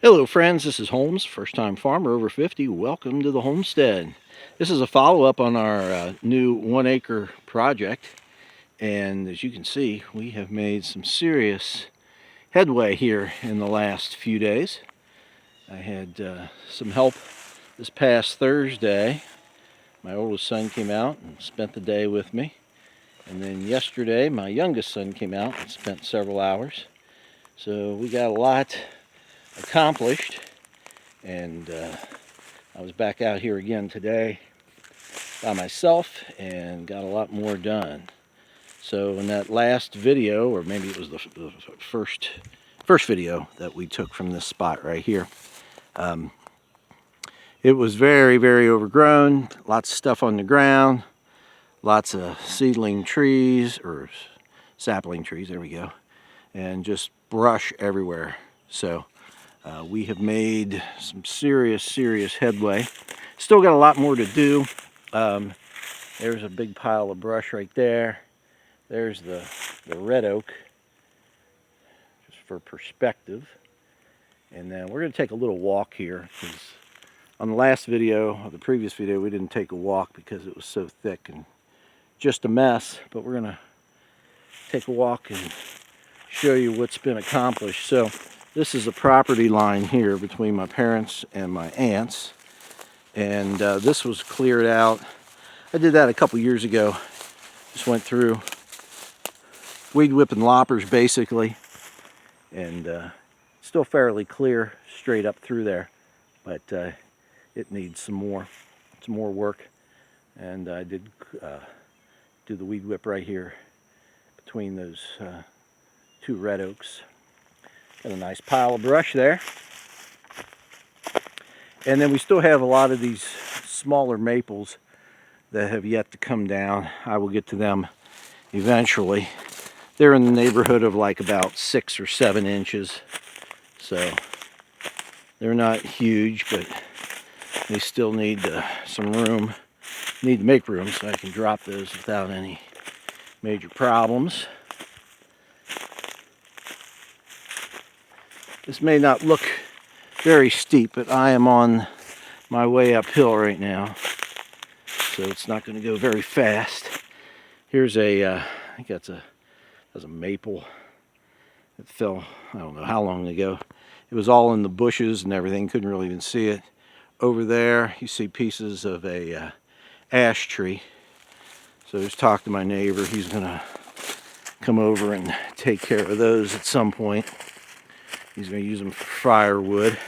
Hello friends, this is Holmes, first time farmer over 50. Welcome to the homestead. This is a follow-up on our new 1 acre project, and as you can see we have made some serious headway here in the last few days. I had some help this past Thursday. My oldest son came out and spent the day with me, and then yesterday my youngest son came out and spent several hours. So we got a lot accomplished, and I was back out here again today by myself and got a lot more done. So in that last video, or maybe it was the first video that we took from this spot right here, it was very overgrown, lots of stuff on the ground, lots of seedling trees or sapling trees, there we go, and just brush everywhere. So we have made some serious headway. Still got a lot more to do. There's a big pile of brush right there. There's the red oak, just for perspective. And then we're going to take a little walk here, because on the last video, or the previous video, we didn't take a walk because it was so thick and just a mess. But we're going to take a walk and show you what's been accomplished. So this is a property line here between my parents and my aunts, and this was cleared out. I did that a couple years ago. Just went through weed whipping loppers basically, and still fairly clear straight up through there, but it needs some more work. And I did do the weed whip right here between those two red oaks. Got a nice pile of brush there. And then we still have a lot of these smaller maples that have yet to come down. I will get to them eventually. They're in the neighborhood of like about 6 or 7 inches. So they're not huge, but they still need some room. Need to make room so I can drop those without any major problems. This may not look very steep, but I am on my way uphill right now, so it's not going to go very fast. Here's I think that's a maple that fell, I don't know how long ago. It was all in the bushes and everything, couldn't really even see it. Over there you see pieces of a ash tree. So just talk to my neighbor, he's going to come over and take care of those at some point. He's going to use them for firewood.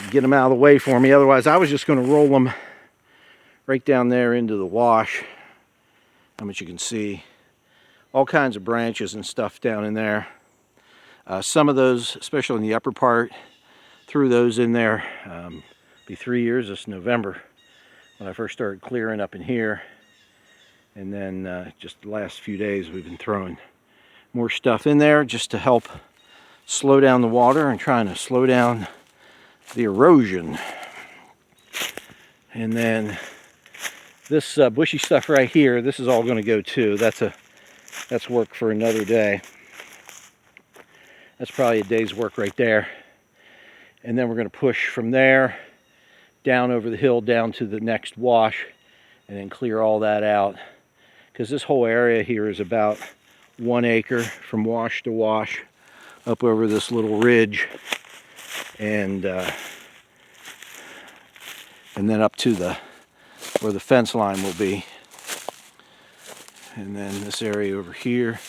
Get them out of the way for me. Otherwise, I was just going to roll them right down there into the wash. How much you can see. All kinds of branches and stuff down in there. Some of those, especially in the upper part, threw those in there. Be 3 years this November when I first started clearing up in here. And then just the last few days we've been throwing more stuff in there just to help slow down the water and trying to slow down the erosion. And then this bushy stuff right here, this is all going to go too. That's work for another day. That's probably a day's work right there. And then we're going to push from there down over the hill down to the next wash and then clear all that out, because this whole area here is about 1 acre from wash to wash up over this little ridge, and then up to where the fence line will be. And then this area over here,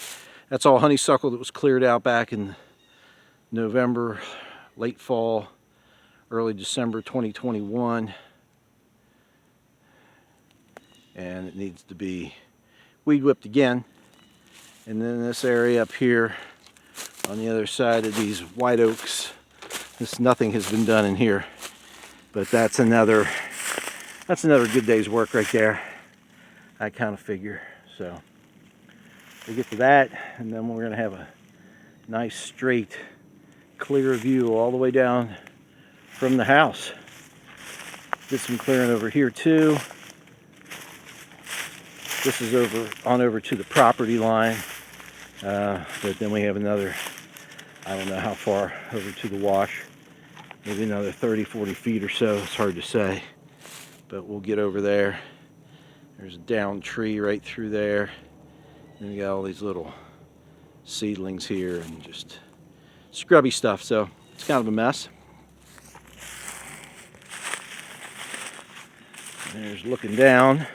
that's all honeysuckle that was cleared out back in November, late fall, early December 2021, and it needs to be weed whipped again. And then this area up here on the other side of these white oaks, nothing has been done in here, but that's another good day's work right there, I kind of figure. So we get to that, and then we're going to have a nice straight clear view all the way down from the house. Did some clearing over here too. This is over to the property line, but then we have another I don't know how far over to the wash. Maybe another 30, 40 feet or so. It's hard to say. But we'll get over there. There's a downed tree right through there. And we got all these little seedlings here and just scrubby stuff. So it's kind of a mess. There's looking down.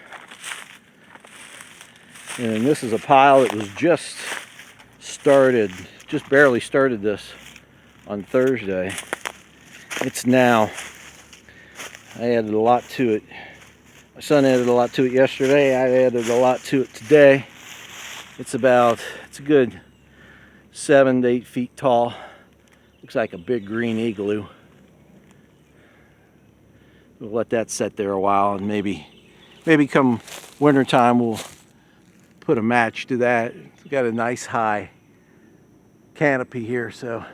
And this is a pile that was just started, just barely started this on Thursday. It's now, I added a lot to it. My son added a lot to it yesterday. I added a lot to it today. It's a good 7 to 8 feet tall. Looks like a big green igloo. We'll let that set there a while, and maybe come winter time we'll put a match to that. It's got a nice high canopy here, so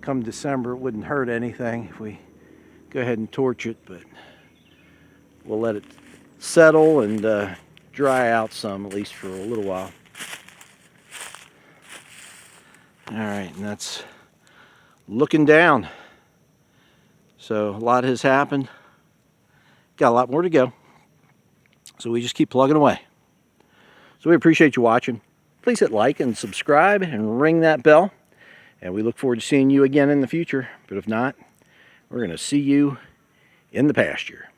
come December it wouldn't hurt anything if we go ahead and torch it, but we'll let it settle and dry out some, at least for a little while. All right, and that's looking down. So a lot has happened. Got a lot more to go. So we just keep plugging away. So we appreciate you watching. Please hit like and subscribe and ring that bell. And we look forward to seeing you again in the future. But if not, we're going to see you in the pasture.